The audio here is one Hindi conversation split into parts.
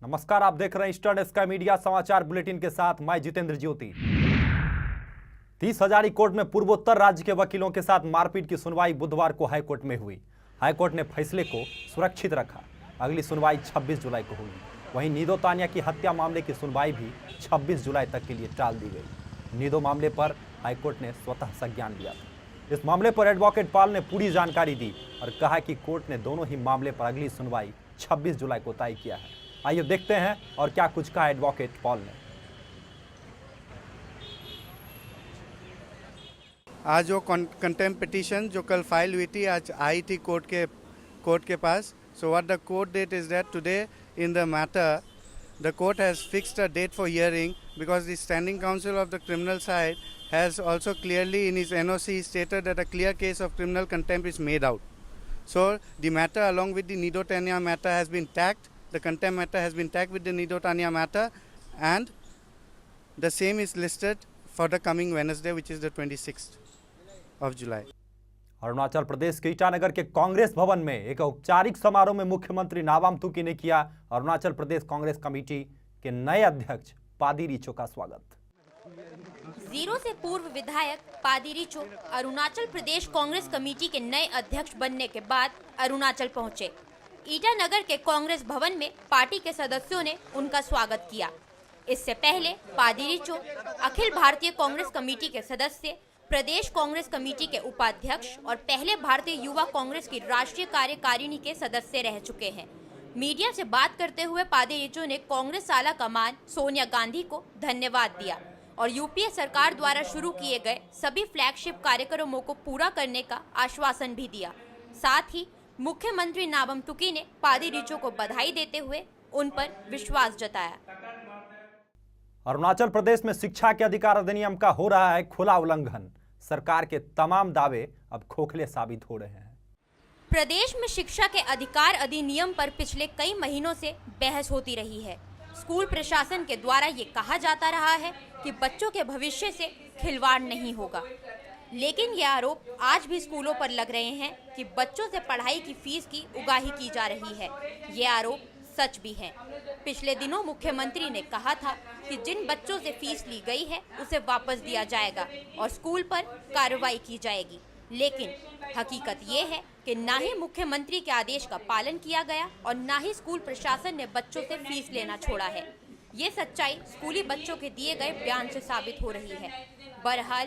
नमस्कार, आप देख रहे हैं ईस्टर्न स्काई मीडिया समाचार बुलेटिन के साथ मैं जितेंद्र ज्योति। 30 हजारी कोर्ट में पूर्वोत्तर राज्य के वकीलों के साथ मारपीट की सुनवाई बुधवार को हाईकोर्ट में हुई। हाईकोर्ट ने फैसले को सुरक्षित रखा। अगली सुनवाई 26 जुलाई को होगी। वहीं नीदो तानिया की हत्या मामले की सुनवाई भी 26 जुलाई तक के लिए टाल दी गई। नीदो मामले पर हाईकोर्ट ने स्वतः संज्ञान लिया था। इस मामले पर एडवोकेट पॉल ने पूरी जानकारी दी और कहा कि कोर्ट ने दोनों ही मामले पर अगली सुनवाई 26 जुलाई को तय किया है। आइए देखते हैं और क्या कुछ कहा एडवोकेट पॉल ने। आज वो कंटेम्प्ट पिटीशन जो कल फाइल हुई थी आज आई थी कोर्ट के पास। So what the court date is that today in the matter the court has fixed a date for hearing because the standing counsel of the criminal side has also clearly in his NOC stated that a clear case of criminal contempt is made out. So the matter along with the Nido Tania matter has been tagged. The contempt matter has been tagged with the Nido Tania matter and the same is listed for the coming Wednesday, which is the 26th of July. Arunachal Pradesh के ईटानगर के कांग्रेस भवन में एक औपचारिक समारोह में मुख्यमंत्री नाबाम तुकी ने किया अरुणाचल प्रदेश कांग्रेस कमेटी के नए अध्यक्ष पादी रिचो का स्वागत। जीरो से पूर्व विधायक पादी रिचो अरुणाचल प्रदेश कांग्रेस कमेटी के नए अध्यक्ष बनने के बाद अरुणाचल पहुंचे। ईटानगर के कांग्रेस भवन में पार्टी के सदस्यों ने उनका स्वागत किया। इससे पहले पादी रिचो अखिल भारतीय कांग्रेस कमेटी के सदस्य, प्रदेश कांग्रेस कमेटी के उपाध्यक्ष और पहले भारतीय युवा कांग्रेस की राष्ट्रीय कार्यकारिणी के सदस्य रह चुके हैं। मीडिया से बात करते हुए पादी रिचो ने कांग्रेस आला कमान सोनिया गांधी को धन्यवाद दिया और यूपीए सरकार द्वारा शुरू किए गए सभी फ्लैगशिप कार्यक्रमों को पूरा करने का आश्वासन भी दिया। साथ ही मुख्यमंत्री नाबम तुकी ने पादी रिचो को बधाई देते हुए उन पर विश्वास जताया। अरुणाचल प्रदेश में शिक्षा के अधिकार अधिनियम का हो रहा है खुला उल्लंघन। सरकार के तमाम दावे अब खोखले साबित हो रहे हैं। प्रदेश में शिक्षा के अधिकार अधिनियम पर पिछले कई महीनों से बहस होती रही है। स्कूल प्रशासन के द्वारा ये कहा जाता रहा है कि बच्चों के भविष्य से खिलवाड़ नहीं होगा, लेकिन ये आरोप आज भी स्कूलों पर लग रहे हैं कि बच्चों से पढ़ाई की फीस की उगाही की जा रही है। ये आरोप सच भी है। पिछले दिनों मुख्यमंत्री ने कहा था कि जिन बच्चों से फीस ली गई है उसे वापस दिया जाएगा और स्कूल पर कार्रवाई की जाएगी, लेकिन हकीकत ये है कि ना ही मुख्यमंत्री के आदेश का पालन किया गया और ना ही स्कूल प्रशासन ने बच्चों से फीस लेना छोड़ा है। ये सच्चाई स्कूली बच्चों के दिए गए बयान से साबित हो रही है। बहरहाल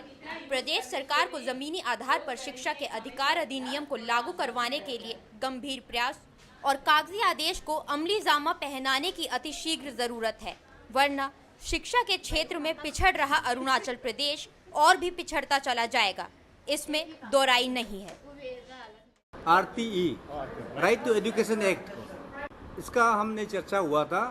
प्रदेश सरकार को जमीनी आधार पर शिक्षा के अधिकार अधिनियम को लागू करवाने के लिए गंभीर प्रयास और कागजी आदेश को अमली जामा पहनाने की अतिशीघ्र जरूरत है, वरना शिक्षा के क्षेत्र में पिछड़ रहा अरुणाचल प्रदेश और भी पिछड़ता चला जाएगा। इसमें दो राय नहीं है। RTE right to education act, इसका हमने चर्चा हुआ था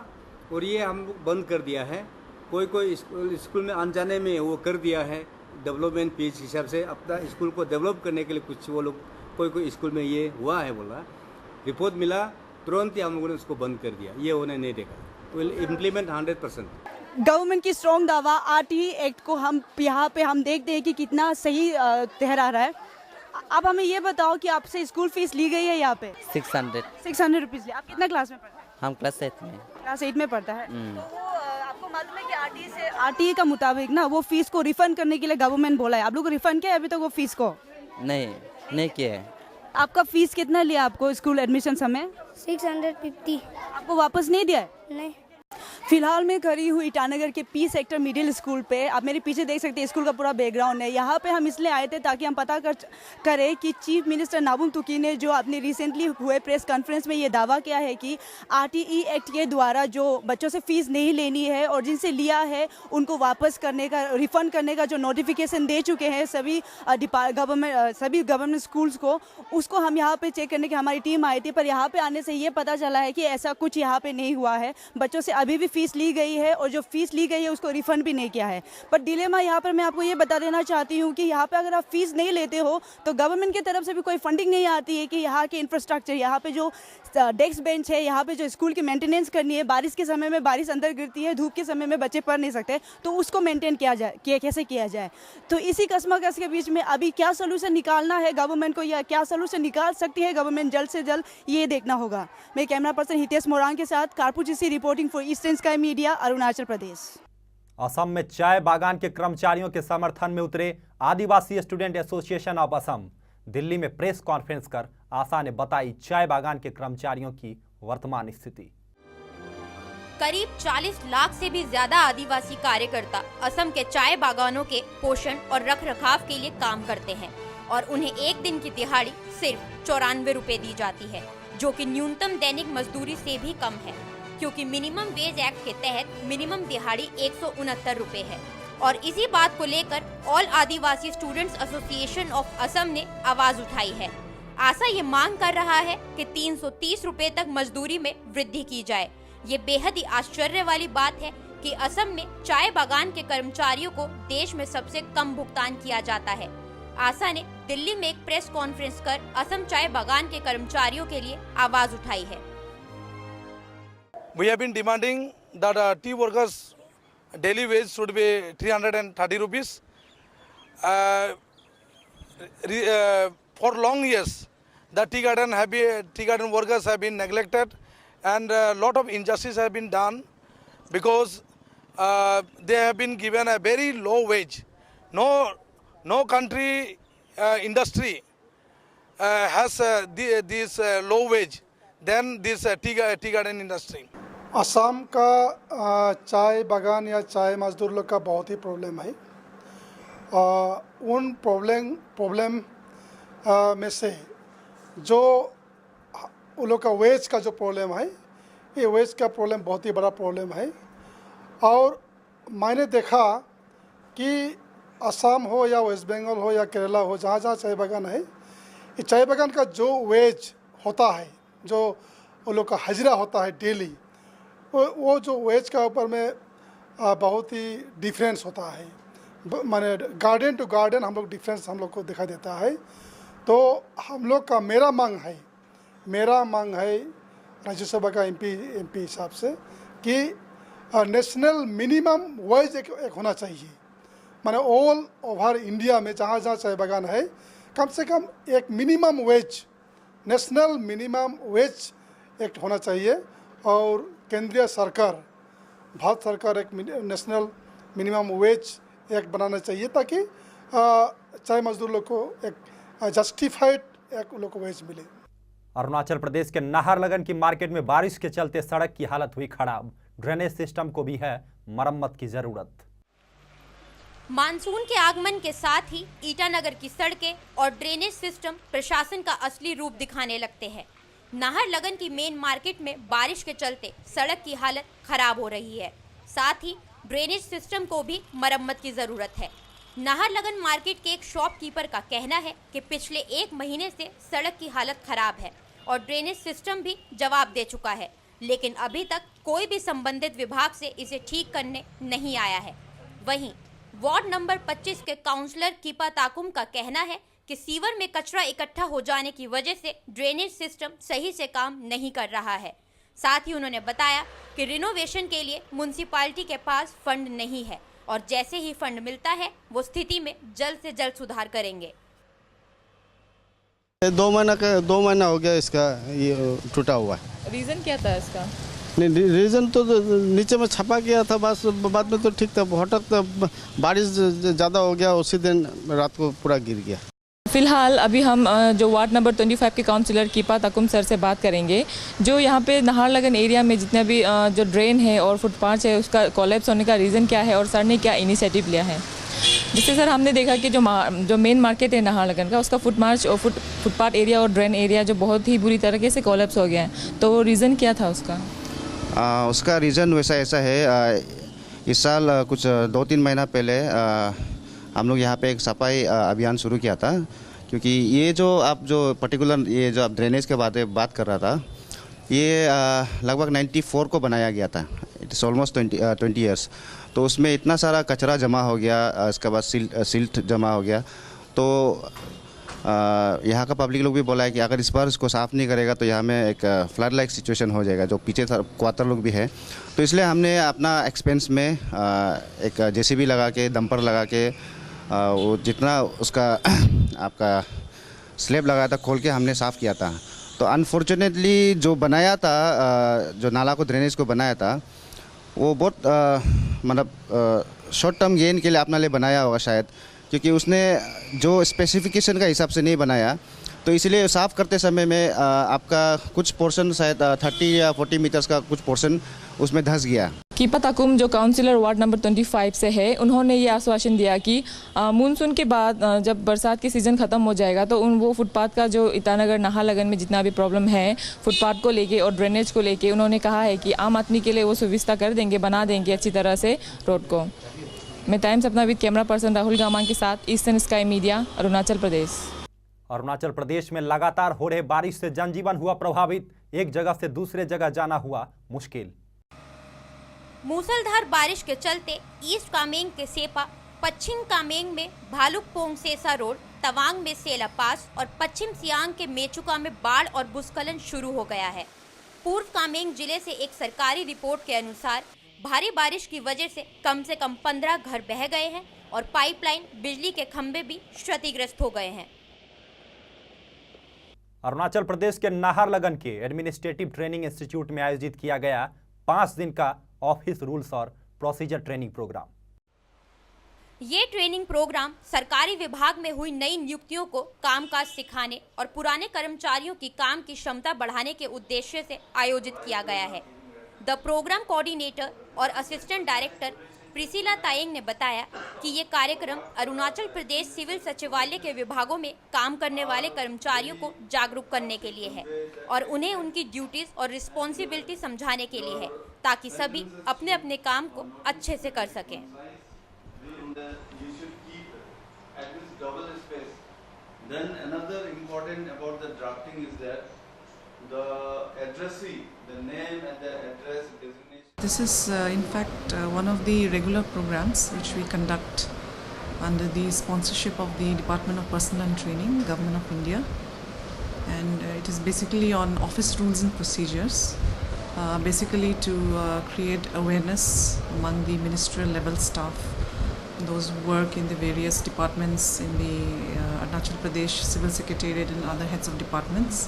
और ये हम बंद कर दिया है। कोई स्कूल में अनजाने में वो कर दिया है डेवलपमेंट पेज हिसाब से अपना स्कूल को डेवलप करने के लिए कुछ वो लोग कोई स्कूल में ये हुआ है बोला, रिपोर्ट मिला, तुरंत ही हम लोगों ने उसको बंद कर दिया। ये उन्हें नहीं देखा। Will implement 100%। गवर्नमेंट की स्ट्रॉन्ग दावा RTE एक्ट को हम यहाँ पे हम देखते हैं कि कितना सही ठहरा रहा है। अब हमें ये बताओ कि आपसे स्कूल फीस ली गई है यहाँ पे 600 रुपीज़। आप कितना क्लास में पढ़ते हैं? हम क्लास 8 में पढ़ता है। तो आपको मालूम है कि RTE का मुताबिक ना वो फीस को रिफंड करने के लिए गवर्नमेंट बोला है। आप लोग को रिफंड किया अभी तक वो फीस को? नहीं किया है। आपका फीस कितना लिया आपको स्कूल एडमिशन समय? 650। आपको वापस नहीं दिया है? नहीं। फिलहाल मैं खड़ी हुई ईटानगर के पी सेक्टर मिडिल स्कूल पे। आप मेरे पीछे देख सकते हैं स्कूल का पूरा बैकग्राउंड है। यहाँ पे हम इसलिए आए थे ताकि हम पता करें कि चीफ मिनिस्टर नाबम तुकी ने जो अपने रिसेंटली हुए प्रेस कॉन्फ्रेंस में ये दावा किया है कि RTE एक्ट के द्वारा जो बच्चों से फीस नहीं लेनी है और जिनसे लिया है उनको वापस करने का, रिफंड करने का जो नोटिफिकेशन दे चुके हैं सभी गवर्नमेंट स्कूल्स को, उसको हम यहाँ पे चेक करने की हमारी टीम आई थी। पर यहाँ पे आने से ये पता चला है कि ऐसा कुछ यहाँ पे नहीं हुआ है। बच्चों से अभी भी फ़ीस ली गई है और जो फ़ीस ली गई है उसको रिफ़ंड भी नहीं किया है। पर डिलेमा यहाँ पर मैं आपको ये बता देना चाहती हूँ कि यहाँ पे अगर आप फ़ीस नहीं लेते हो तो गवर्नमेंट की तरफ से भी कोई फंडिंग नहीं आती है कि यहाँ के इंफ्रास्ट्रक्चर, यहाँ पे जो डेस्क बेंच है, यहाँ पे जो स्कूल की मेंटेनेंस करनी है, बारिश के समय में बारिश अंदर गिरती है, धूप के समय में बच्चे पढ़ नहीं सकते, तो उसको मेंटेन कैसे किया जाए। तो इसी कशमकश के बीच में अभी क्या सोल्यूशन निकालना है गवर्नमेंट को, या क्या सोल्यूशन निकाल सकती है गवर्नमेंट जल्द से जल्द, ये देखना होगा। मैं कैमरा पर्सन हितेश मोरांग के साथ कारपुजीसी reporting for Eastern Sky Media, Arunachal Pradesh. Assam में चाय बागान के कर्मचारियों के समर्थन में उतरे Adivasi student association of Assam. Delhi में प्रेस कॉन्फ्रेंस कर आशा ने बताई चाय बागान के कर्मचारियों की वर्तमान स्थिति। करीब 40 लाख से भी ज्यादा आदिवासी कार्यकर्ता असम के चाय बागानों के पोषण और रखरखाव के लिए काम करते हैं और उन्हें एक दिन की दिहाड़ी सिर्फ 94 रुपए दी जाती है, जो कि न्यूनतम दैनिक मजदूरी से भी कम है, क्योंकि मिनिमम वेज एक्ट के तहत मिनिमम दिहाड़ी 169 रुपए है। और इसी बात को लेकर all Adivasi students association of Assam ने आवाज उठाई है। आशा ये मांग कर रहा है कि 330 रुपए तक मजदूरी में वृद्धि की जाए। ये बेहद ही आश्चर्य वाली बात है कि असम में चाय बागान के कर्मचारियों को देश में सबसे कम भुगतान किया जाता है। आशा ने दिल्ली में एक प्रेस कॉन्फ्रेंस कर असम चाय बागान के कर्मचारियों के लिए आवाज उठाई है। We have been demanding that tea workers' daily wage should be 330 rupees. For long years, the tea garden workers have been neglected, and a lot of injustice have been done because they have been given a very low wage. No country industry has this low wage than this tea garden industry. Assam का चाय बागान या चाय मजदूर लोग का बहुत ही प्रॉब्लम है। उन प्रॉब्लम में से जो उन लोग का वेज का जो प्रॉब्लम है, ये वेज का प्रॉब्लम बहुत ही बड़ा प्रॉब्लम है। और मैंने देखा कि असम हो या वेस्ट बंगाल हो या केरला हो, जहाँ जहाँ चाय बागान है, ये चाय बागान का जो वेज होता है, जो उन लोग का हजरा होता है डेली, वो जो वेज का ऊपर में बहुत ही डिफरेंस होता है। माने गार्डन टू गार्डन हम लोग डिफरेंस हम लोग को दिखाई देता है। तो हम लोग का मेरा मांग है राज्यसभा का एमपी हिसाब से कि नेशनल मिनिमम वेज एक होना चाहिए। माने ऑल ओवर इंडिया में जहाँ जहाँ चाय बागान है, कम से कम एक minimum wage, national minimum wage एक होना चाहिए। और केंद्रीय सरकार, भारत सरकार एक नेशनल मिनिमम वेज एक बनाना चाहिए, ताकि चाय मजदूर लोग को एक जस्टिफाइड एक लोग को वेज मिले। अरुणाचल प्रदेश के नाहरलगन की मार्केट में बारिश के चलते सड़क की हालत हुई खराब। ड्रेनेज सिस्टम को भी है मरम्मत की जरूरत। मानसून के आगमन के साथ ही ईटानगर की सड़कें और ड्रेनेज सिस्टम प्रशासन का असली रूप दिखाने लगते हैं। नाहरलगन की मेन मार्केट में बारिश के चलते सड़क की हालत खराब हो रही है, साथ ही ड्रेनेज सिस्टम को भी मरम्मत की ज़रूरत है। नाहरलगन मार्केट के एक शॉपकीपर का कहना है कि पिछले 1 महीने से सड़क की हालत खराब है और ड्रेनेज सिस्टम भी जवाब दे चुका है, लेकिन अभी तक कोई भी संबंधित विभाग से इसे ठीक करने नहीं आया है। वहीं वार्ड नंबर 25 के काउंसलर कीपा ताकुम का कहना है कि सीवर में कचरा इकट्ठा हो जाने की वजह से ड्रेनेज सिस्टम सही से काम नहीं कर रहा है। साथ ही उन्होंने बताया कि रिनोवेशन के लिए म्युनिसिपैलिटी के पास फंड नहीं है और जैसे ही फंड मिलता है वो स्थिति में जल्द से जल्द सुधार करेंगे। 2 महीना हो गया इसका ये टूटा हुआ है। रीज़न क्या था इसका? नहीं, रीज़न तो नीचे में छपा गया था, बस बाद में तो ठीक था। हठात बारिश ज़्यादा हो गया, उसी दिन रात को पूरा गिर गया। फिलहाल अभी हम जो वार्ड नंबर 25 के काउंसलर कीपा ताकुम सर से बात करेंगे, जो यहाँ पे नाहरलगन एरिया में जितने भी जो ड्रेन है और फुटपाथ है उसका कोलैप्स होने का रीज़न क्या है और सर ने क्या इनिशिएटिव लिया है। जिससे सर हमने देखा कि जो मेन मार्केट है नाहरलगन का, उसका फुटपाथ एरिया और ड्रेन एरिया जो बहुत ही बुरी तरीके से कोलैप्स हो गया है, तो रीज़न क्या था उसका? उसका रीज़न वैसा ऐसा है, इस साल कुछ 2-3 महीना पहले हम लोग यहाँ पे एक सफाई अभियान शुरू किया था, क्योंकि ये जो आप जो पर्टिकुलर ये जो आप ड्रेनेज के बात कर रहा था, ये लगभग 94 को बनाया गया था। It's almost 20 years. तो उसमें इतना सारा कचरा जमा हो गया, इसके बाद सिल्ट जमा हो गया। तो यहाँ का पब्लिक लोग भी बोला है कि अगर इस बार इसको साफ़ नहीं करेगा तो यहाँ में एक फ्लड लाइक सिचुएशन हो जाएगा, जो पीछे क्वार्टर लोग भी है। तो इसलिए हमने अपना एक्सपेंस में एक जेसीबी लगा के, डंपर लगा के, वो जितना उसका आपका स्लैब लगाया था खोल के हमने साफ़ किया था। तो अनफॉर्चुनेटली जो बनाया था, जो नाला को ड्रेनेज को बनाया था, वो बहुत मतलब शॉर्ट टर्म गेन के लिए अपने लिए बनाया होगा शायद, क्योंकि उसने जो स्पेसिफिकेशन का हिसाब से नहीं बनाया। तो इसलिए साफ़ करते समय में आपका कुछ पोर्शन शायद 30 या 40 मीटर्स का कुछ पोर्शन उसमें धंस गया। कीपा ताकुम जो काउंसिलर वार्ड नंबर 25 से है, उन्होंने ये आश्वासन दिया कि मानसून के बाद जब बरसात की सीज़न ख़त्म हो जाएगा तो वो फुटपाथ का जो ईटानगर नाहरलगन में जितना भी प्रॉब्लम है फुटपाथ को लेके और ड्रेनेज को लेके, उन्होंने कहा है कि आम आदमी के लिए वो सुविधा कर देंगे, बना देंगे अच्छी तरह से रोड को। मैं टाइम्स अपना विद कैमरा पर्सन राहुल गामांग के साथ ईस्टर्न स्काई मीडिया, अरुणाचल प्रदेश। अरुणाचल प्रदेश में लगातार हो रहे बारिश से जनजीवन हुआ प्रभावित, एक जगह से दूसरे जगह जाना हुआ मुश्किल। मूसलधार बारिश के चलते ईस्ट कामेंग के सेपा, पश्चिम कामेंग में भालुकपोंग सेसा रोड, तवांग में सेला पास और पश्चिम सियांग के मेचुका में बाढ़ और भूस्खलन शुरू हो गया है। पूर्व कामेंग जिले से एक सरकारी रिपोर्ट के अनुसार भारी बारिश की वजह से कम 15 घर बह गए हैं और पाइपलाइन, बिजली के खंभे भी क्षतिग्रस्त हो गए हैं। अरुणाचल प्रदेश के नाहरलगन के एडमिनिस्ट्रेटिव ट्रेनिंग इंस्टीट्यूट में आयोजित किया गया 5 दिन का ऑफिस रूल्स और प्रोसीजर ट्रेनिंग प्रोग्राम। ये ट्रेनिंग प्रोग्राम सरकारी विभाग में हुई नई नियुक्तियों को कामकाज सिखाने और पुराने कर्मचारियों की काम की क्षमता बढ़ाने के उद्देश्य से आयोजित किया गया है। द प्रोग्राम कोऑर्डिनेटर और असिस्टेंट डायरेक्टर प्रिसिला तायेंग ने बताया कि ये कार्यक्रम अरुणाचल प्रदेश सिविल सचिवालय के विभागों में काम करने वाले कर्मचारियों को जागरूक करने के लिए है और उन्हें उनकी ड्यूटीज और रिस्पॉन्सिबिलिटी समझाने के लिए है, ताकि सभी अपने अपने काम को अच्छे से कर सकें। Then another important about the drafting is that the addressee, the name and the address designation. This is in fact one of the regular programs which we conduct under the sponsorship of the Department of Personnel and Training, Government of India, and it is basically on office rules and procedures, basically to create awareness among the ministerial level staff, those who work in the various departments in the Arunachal Pradesh Civil Secretariat and other heads of departments,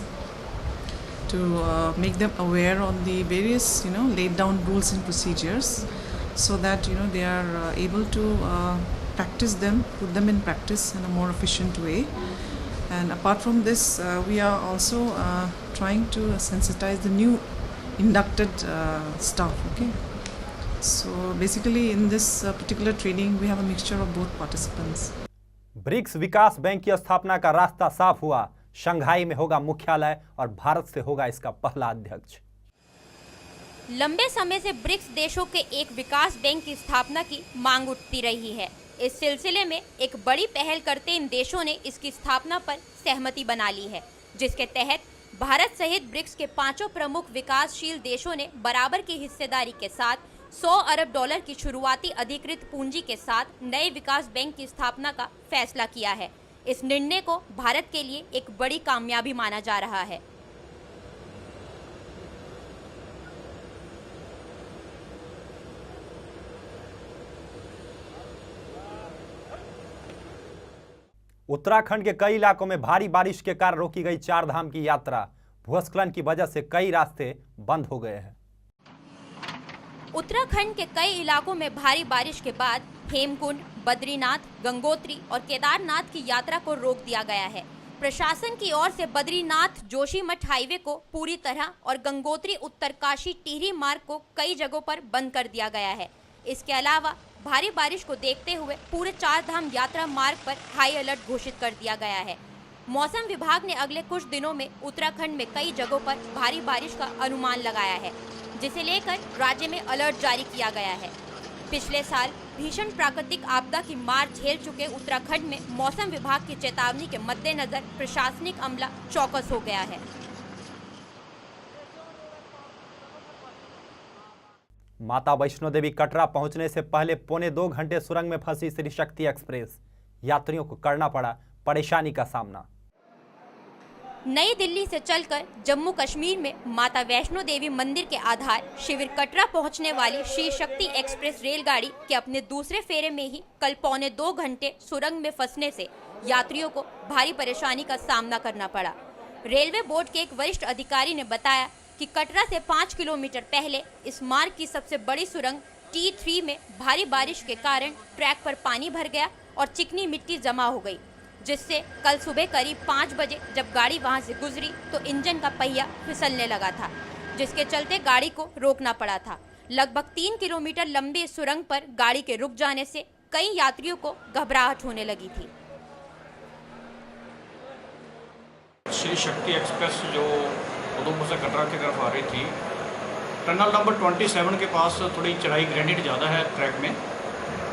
to make them aware on the various laid down rules and procedures, so that they are able to practice them, put them in practice in a more efficient way. And apart from this, we are also trying to sensitize the new inducted staff. Okay. So basically in this particular training we have a mixture of both participants. BRICS विकास बैंक की स्थापना का रास्ता साफ हुआ, शंघाई में होगा मुख्यालय और भारत से होगा इसका पहला अध्यक्ष। लंबे समय से ब्रिक्स देशों के एक विकास बैंक की स्थापना की मांग उठती रही है। इस सिलसिले में एक बड़ी पहल करते इन देशों ने इसकी स्थापना पर सहमति बना ली है, जिसके तहत भारत सहित ब्रिक्स के 5 प्रमुख विकासशील देशों ने बराबर की हिस्सेदारी के साथ $100 अरब की शुरुआती अधिकृत पूंजी के साथ नए विकास बैंक की स्थापना का फैसला किया है। इस निर्णय को भारत के लिए एक बड़ी कामयाबी माना जा रहा है। उत्तराखंड के कई इलाकों में भारी बारिश के कारण रोकी गई 4 धाम की यात्रा, भूस्खलन की वजह से कई रास्ते बंद हो गए हैं। उत्तराखंड के कई इलाकों में भारी बारिश के बाद हेमकुंड, बद्रीनाथ, गंगोत्री और केदारनाथ की यात्रा को रोक दिया गया है। प्रशासन की ओर से बद्रीनाथ जोशीमठ हाईवे को पूरी तरह और गंगोत्री उत्तरकाशी टिहरी मार्ग को कई जगहों पर बंद कर दिया गया है। इसके अलावा भारी बारिश को देखते हुए पूरे 4 धाम यात्रा मार्ग पर हाई अलर्ट घोषित कर दिया गया है। मौसम विभाग ने अगले कुछ दिनों में उत्तराखंड में कई जगहों पर भारी बारिश का अनुमान लगाया है, जिसे लेकर राज्य में अलर्ट जारी किया गया है। पिछले साल भीषण प्राकृतिक आपदा की मार झेल चुके उत्तराखंड में मौसम विभाग की चेतावनी के मद्देनजर प्रशासनिक अमला चौकस हो गया है। माता वैष्णो देवी कटरा पहुंचने से पहले 1.25 घंटे सुरंग में फंसी श्री शक्ति एक्सप्रेस। यात्रियों को करना पड़ा परेशानी का सामना। नई दिल्ली से चलकर जम्मू कश्मीर में माता वैष्णो देवी मंदिर के आधार शिविर कटरा पहुंचने वाली श्री शक्ति एक्सप्रेस रेलगाड़ी के अपने दूसरे फेरे में ही कल 1.25 घंटे सुरंग में फंसने से यात्रियों को भारी परेशानी का सामना करना पड़ा। रेलवे बोर्ड के एक वरिष्ठ अधिकारी ने बताया कि कटरा से 5 किलोमीटर पहले इस मार्ग की सबसे बड़ी सुरंग T3 में भारी बारिश के कारण ट्रैक पर पानी भर गया और चिकनी मिट्टी जमा हो गई, जिससे कल सुबह करीब 5 बजे जब गाड़ी वहां से गुजरी तो इंजन का पहिया फिसलने लगा था, जिसके चलते गाड़ी को रोकना पड़ा था। लगभग 3 किलोमीटर लंबी इस सुरंग पर गाड़ी के रुक जाने से कई यात्रियों को घबराहट होने लगी थी। श्री शक्ति एक्सप्रेस जो उधमपुर से कटरा की तरफ आ रही थी, टनल नंबर 27 के पास थोड़ी चढ़ाई ग्रेडियंट ज़्यादा है ट्रैक में,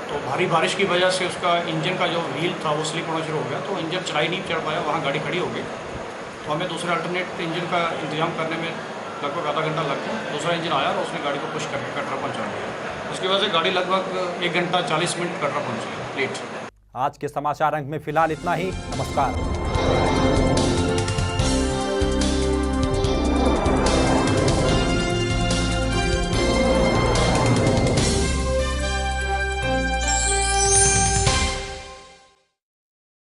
तो भारी बारिश की वजह से उसका इंजन का जो व्हील था वो स्लिप होना शुरू हो गया, तो इंजन चढ़ाई नहीं चढ़ पाया, वहाँ गाड़ी खड़ी हो गई। तो हमें दूसरे अल्टरनेट इंजन का इंतजाम करने में लगभग आधा घंटा लग गया। दूसरा इंजन आया और उसने गाड़ी को पुश करके कटरा पहुँचा दिया। उसकी वजह से गाड़ी लगभग 1 घंटा 40 मिनट कटरा पहुँची लेट। आज के समाचार अंक में फिलहाल इतना ही। नमस्कार।